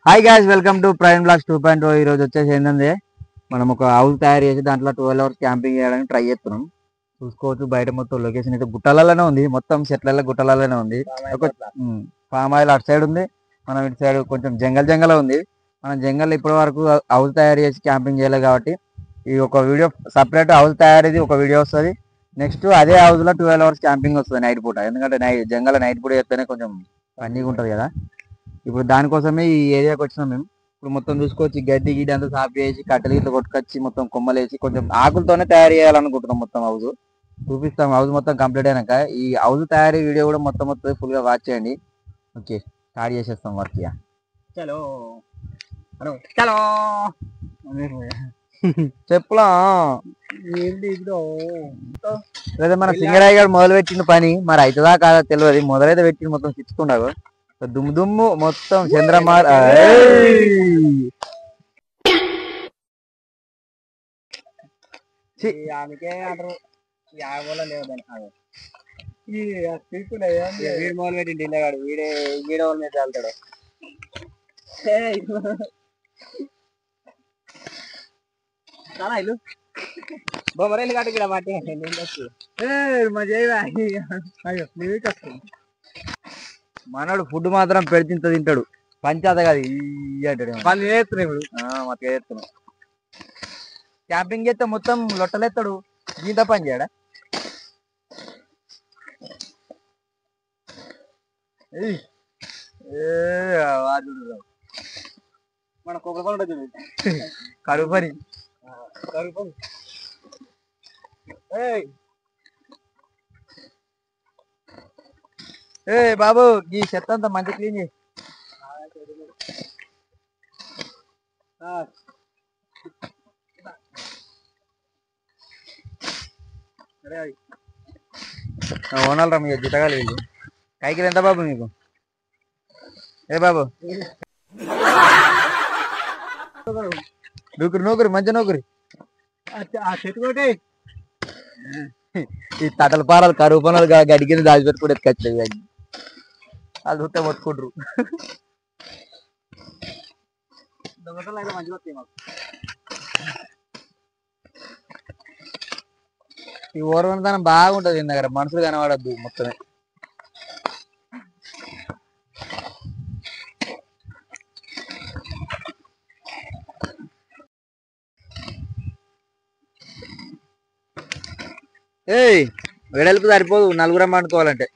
Hi guys, welcome to Prime Blogs 2.0. ఈ రోజు వచ్చేసి ఏంటంటే మనం ఒక హౌస్ తయారు చేసి దాంట్లో 12 అవర్స్ క్యాంపింగ్ చేయడానికి ట్రై చేస్తున్నాం. చూసుకోవచ్చు బయట మొత్తం లొకేషన్ అయితే గుట్టలలోనే ఉంది, మొత్తం చెట్ల గుట్టలలోనే ఉంది. ఒక ఫామ్ ఆయిల్ అటు సైడ్ ఉంది, మనం ఇటు సైడ్ కొంచెం జంగల్ ఉంది. మనం జంగల్ ఇప్పటి వరకు హౌస్ తయారు చేసి క్యాంపింగ్ చేయలేదు కాబట్టి ఈ ఒక వీడియో సపరేట్ హౌస్ తయారీది ఒక వీడియో వస్తుంది. నెక్స్ట్ అదే హౌస్ లో 12 అవర్స్ క్యాంపింగ్ వస్తుంది నైట్ పూట. ఎందుకంటే జంగల్ నైట్ పూట చేస్తేనే కొంచెం ఫన్నీగా ఉంటుంది కదా. ఇప్పుడు దానికోసమే ఈ ఏరియాకి వచ్చినాం మేము. ఇప్పుడు మొత్తం చూసుకోవచ్చు, గడ్డి గిడ్డి అంతా సాఫ్ చేసి కట్టెలు గిట్ల కొట్టుకొచ్చి మొత్తం కొమ్మలేసి కొంచెం ఆకులతోనే తయారు చేయాలనుకుంటున్నాం మొత్తం హౌస్. చూపిస్తాం హౌస్ మొత్తం కంప్లీట్ అయినాక. ఈ హౌస్ తయారీ వీడియో కూడా మొత్తం ఫుల్ గా వాచ్ చేయండి. ఓకే, స్టార్ట్ చేసేస్తాం వర్క్. చలో చలో చెప్పులా లేదా మన సింగరాయి గారు మొదలు పెట్టిన పని మరి అవుతుందా కాదా తెలియదు. మొదలైతే పెట్టింది మొత్తం చిచ్చుకున్నాడు. దుమ్ము మొత్తం చంద్రమార్ మొదలు పెట్టింది ఇల్లగాడు. వీడే వాళ్ళ మీద వెళ్తాడు. ఇల్లు బొమ్మరేళ్ళు కాదు ఇక్కడ మాట మనోడు ఫుడ్ మాత్రం పెడితే తింటాడు. పంచాత కాదు అంటాడు. మొత్తం చేస్తున్నాడు. క్యాంపింగ్ చేస్తే మొత్తం లొట్టలేస్తాడు. గీత పని చేయడా మన కుక్క పని కరువు పని ఏ బాబు ఈ చెత్త అంతా మంచి క్లీన్ చేయి. ఓనల్రా మీకు జితగాలి వీళ్ళు. కైకిలు ఎంత బాబు మీకు? ఏ బాబు నూకురు మంచి నూకురి. ఈ తటల పారాలు కరువు పనులు గడి కింద దాచిపెట్టుకుంటే ఎత్తుకొచ్చలేదు. వాళ్ళు చూస్తే మొత్తుకుంటారు. దొంగతలు అయితే మంచిగా వస్తాయి మాకు. ఈ ఓర్వనితనం బాగుంటది దీని దగ్గర. మనుషులు కనబడద్దు మొత్తమే. ఏయ్ వెడల్పు సరిపోదు, నలుగురం పండుకోవాలంటే.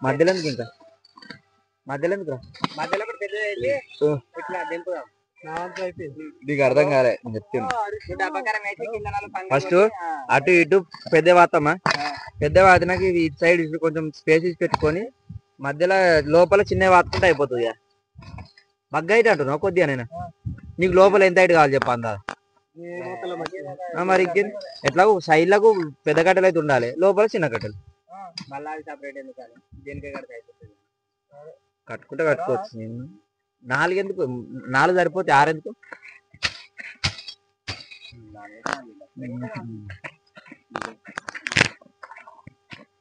మధ్యలో ఎందుకు ఇంకా మధ్యలో ఎందుకు నీకు అర్థం కాలే చెప్తున్నా. ఫస్ట్ అటు ఇటు పెద్ద వాతమ్మా, పెద్ద వాతినాక ఇటు సైడ్ కొంచెం స్పేస్ ఇచ్చి పెట్టుకొని మధ్యలో లోపల చిన్న వాతుకుంటే అయిపోతుంది. బగ్గ అయితే అంటున్నావు కొద్దిగా. నేను నీకు లోపల ఎంత హైట్ కావాలి చెప్ప అందా. మరి ఎట్లా సైడ్ లకు పెద్ద కట్టెలు అయితే ఉండాలి, లోపల చిన్న కట్టెలు. కట్టుకుంటే కట్టుకోవచ్చు. నేను 4 ఎందుకు, 4 సరిపోతే 6 ఎందుకు?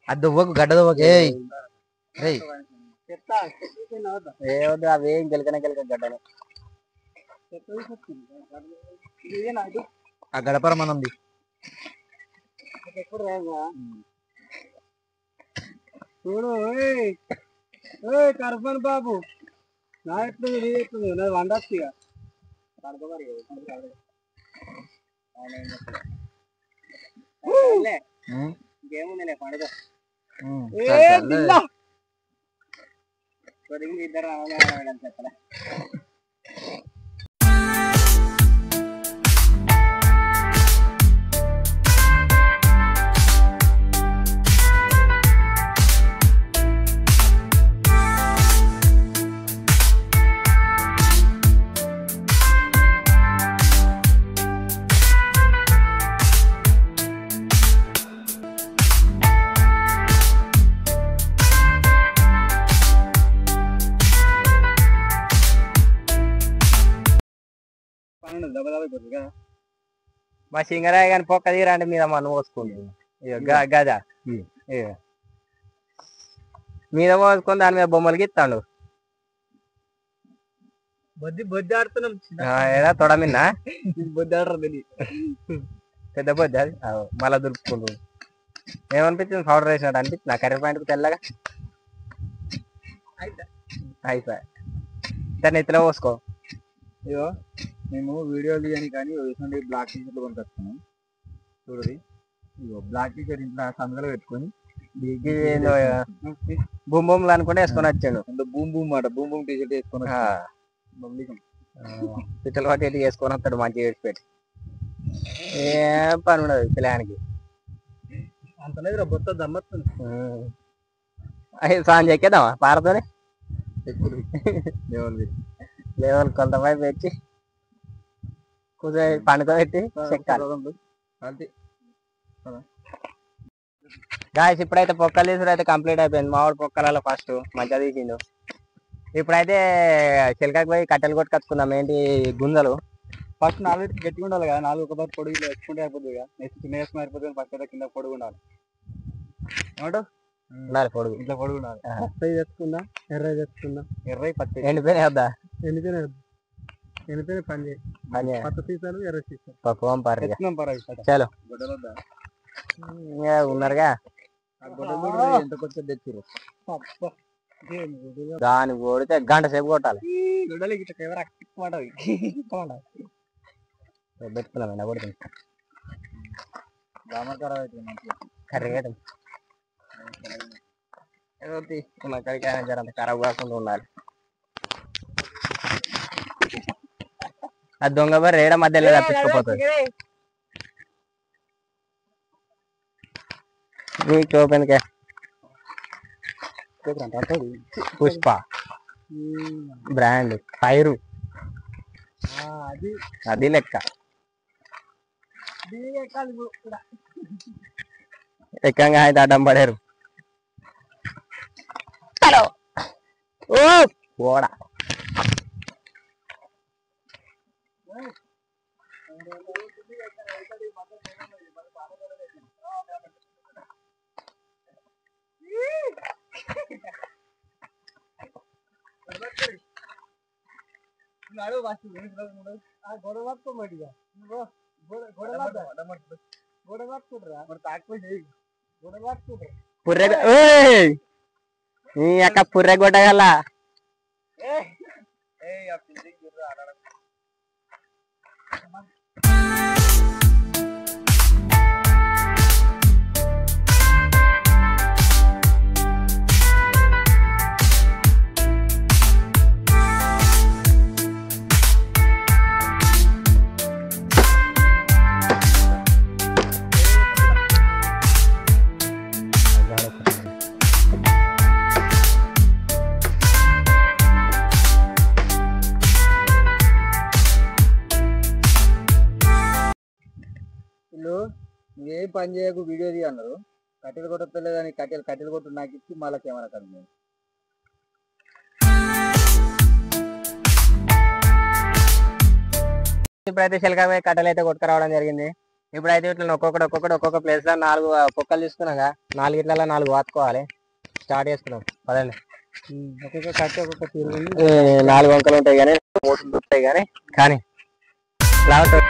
అది దువ్వకు, గడ్డ దువ్వకు. ఏ వద్దు, అవేం గెలకనే గడ్డలు. ఆ గడపర మనంది. చూడు కర్పన్ బాబు, నా ఎట్లుంది నాది వండొచ్చు. ఇంకేముందిలే పండుగ. ఇద్దరు చెప్పలే. దెబ్బ అయిపోతుంది కదా. మా సింగరాయ కానీ పొక్క తీరండి మీద మనం పోసుకుంది గద మీద పోసుకొని దాని మీద బొమ్మలకి ఇస్తాడు బొద్ది ఆడుతున్నాం ఏడా తొడ మిన్నా బొద్ది ఆడరు పెద్ద బొద్ది అది మళ్ళా దులుపుకుంటు ఏమనిపించింది పౌడర్ వేసినట్టు అనిపించింది నా కర్రీ పాయింట్ తెల్లగా అయిపోయి దాన్ని ఎత్తులో పోసుకో అయ్యో మేము వీడియో తీయని కానీ రీసెంట్గా బ్లాక్ టీ షర్ట్లు కొనుకొస్తున్నాం చూడది ఇగో బ్లాక్ టీ షర్ట్ ఇంట్లో సందులో పెట్టుకొని బూమ్ బూమ్లు అనుకుంటే వేసుకొని వచ్చాను బూమ్ బూమ్ మాట బూమ్ బూమ్ టీ షర్ట్ వేసుకొని పిట్టలు పట్టి వేసుకొని వస్తాడు మంచిగా వేసిపెట్టి ఏం పని ఉండదు పిల్లగానికి అంత లేదు బొత్త దమ్మస్తుంది సాయం చెక్కేద్దామా పారతోనే లేవల్ కొంతమంది పెట్టి కూర్చో పండుతో పెట్టి చెక్కాలి గాయస్ ఇప్పుడైతే పొక్కలు తీసుడు అయితే కంప్లీట్ అయిపోయింది మామిడి పొక్కలలో ఫస్ట్ మంచిగా తీసిండు ఇప్పుడైతే చిలకకి పోయి కట్టెలు కొట్టుకొచ్చుకుందాం ఏంటి గుంజలు ఫస్ట్ 4 గట్టిగా ఉండాలి కదా 4 ఒక బార్ పొడుగు వేసుకుంటే అయిపోతుంది కదా నెక్స్ట్ చిన్న వేసుకుని అయిపోతుంది పక్క కింద పొడుగు ఉండాలి ఏమంటావు ఉండాలి పొడుగు ఇట్లా పొడుగు ఉండాలి పచ్చయి తెచ్చుకుందా ఎర్రయి తెచ్చుకుందా ఎర్రయి పచ్చి ఎండిపోయినా వద్దా ఎండిపోయిన పని పచ్చ సీసాలు ఎర్ర సీసాలు పప్పువం పారు చలో ఉన్నారుగా ఎంత కొత్త తెచ్చిరు దాన్ని కొడితే గంట సేపు కొట్టాలి పెట్టుకున్నాం ఎండ కొడుతుంది కర్రీ జరంత ఖరాబ్ కాకుండా ఉండాలి ఆ దొంగ బరి రేడ మధ్యలో తప్పించుకోపోతుంది నీకు ఓపెన్కే పుష్ప బ్రాండ్ ఫైరు అది లెక్క ఎక్కంగా అయితే అడ్డం పడారు హలో ఓ ఓడా పుర్రె నీ అక్క పుర్రె కొట్టగల నువ్వేం పని చేయకు వీడియో తీ అన్నారు కట్టెలు కొట్టలేదు కానీ కట్టెలు కొట్టు నాకు ఇచ్చి మళ్ళీ కెమెరా కడిగి ఇప్పుడైతే చిలక కట్టెలు అయితే కొట్టుకురావడం జరిగింది ఇప్పుడైతే ఇట్లా ఒక్కొక్క ప్లేస్ లో 4 పొక్కలు తీసుకున్నాగా 4 ఇట్ల 4 వాతుకోవాలి స్టార్ట్ చేసుకున్నాం పదండి ఒక్కొక్క కట్టె ఒక్కొక్క తీరు 4 వంకలు ఉంటాయి కానీ 3 ఉంటాయి కానీ లావుతాయి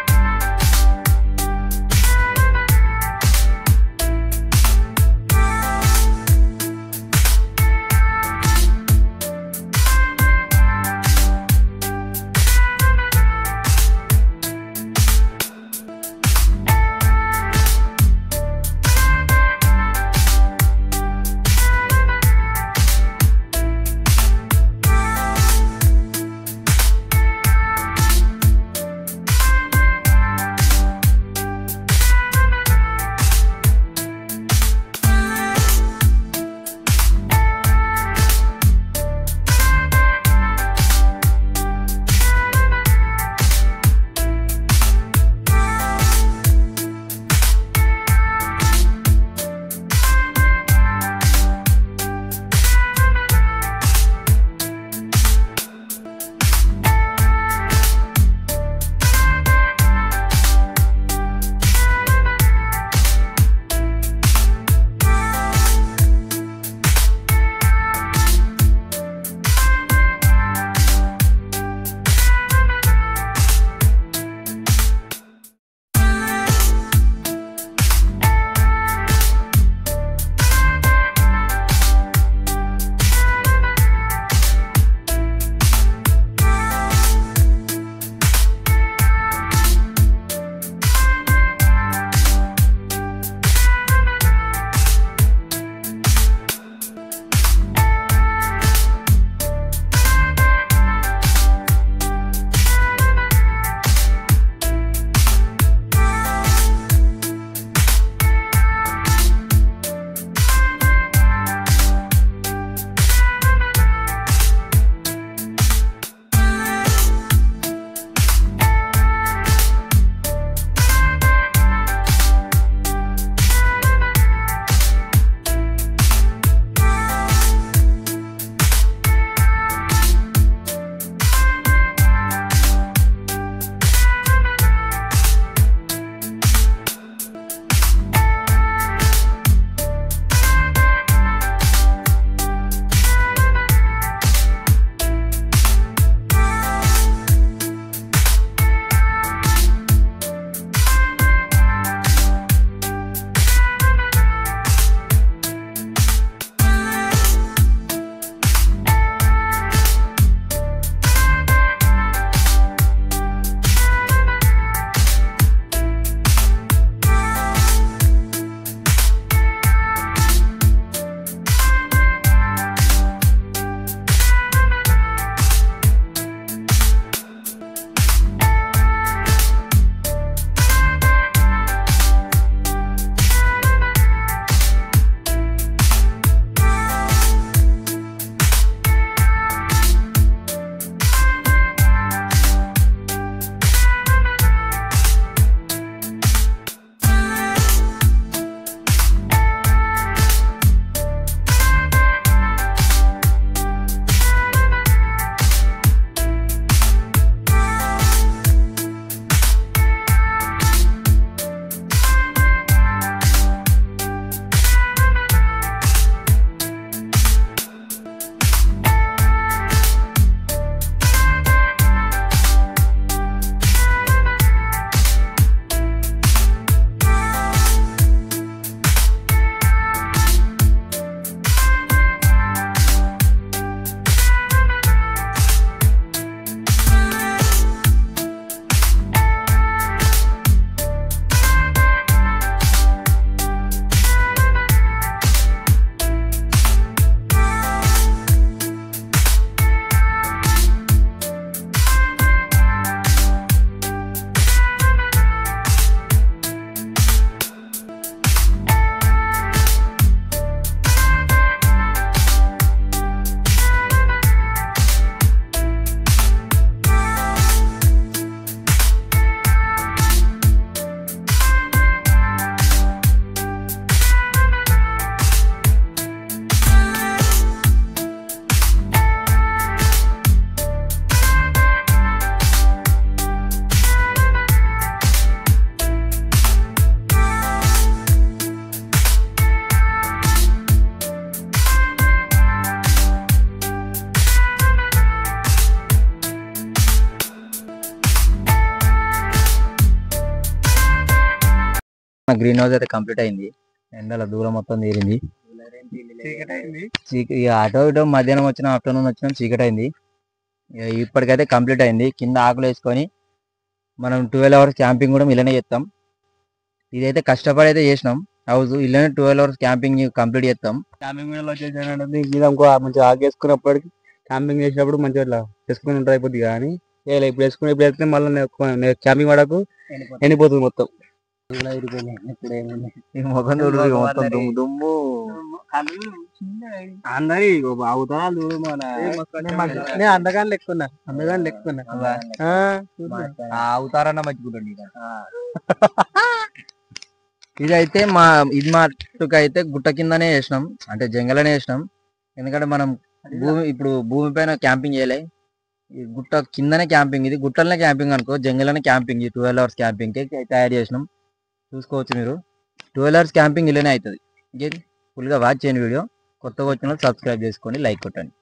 గ్రీన్ హౌస్ అయితే కంప్లీట్ అయింది. ఎండల దూరం మొత్తం తీరింది. ఇక అటో ఇటో మధ్యాహ్నం వచ్చినా ఆఫ్టర్నూన్ వచ్చినా చీకటి అయింది. ఇప్పటికైతే కంప్లీట్ అయింది. కింద ఆకులు వేసుకొని మనం 12 hours క్యాంపింగ్ కూడా ఇలానే చేస్తాం. ఇదైతే కష్టపడి అయితే చేసినాం హౌస్. ఇలానే 12 hours క్యాంపింగ్ కంప్లీట్ చేస్తాం. క్యాంపింగ్ వచ్చేసి మీద ఇంకో మంచిగా ఆకు వేసుకున్నప్పటికి క్యాంపింగ్ చేసినప్పుడు మంచిగా ఇట్లా వేసుకుని ఉంటాయి అయిపోద్ది. కానీ ఇప్పుడు వేస్తే మళ్ళీ క్యాంపింగ్ వాడకు ఎండిపోతుంది మొత్తం. ముఖం చూడు మొత్తం దుమ్ము దుమ్ము. అందరి అవుతారు అందగాని లెక్కున్నా అవుతారన్న మర్చిపోండి. ఇదైతే ఇది మట్టుకైతే గుట్ట కిందనే వేసినాం, అంటే జంగలనే వేసినాం. ఎందుకంటే మనం ఇప్పుడు భూమి పైన క్యాంపింగ్ చేయలే, ఈ గుట్ట కిందనే క్యాంపింగ్. ఇది గుట్టలనే క్యాంపింగ్ అనుకో, జంగలనే క్యాంపింగ్. 12 hours క్యాంపింగ్ తయారు చేసినాం. చూసుకోవచ్చు మీరు. 12 hours క్యాంపింగ్ ఇలానే అవుతుంది. ఇంకేంటి ఫుల్గా వాచ్ చేయండి వీడియో. కొత్తగా వచ్చిన సబ్స్క్రైబ్ చేసుకోండి, లైక్ కొట్టండి.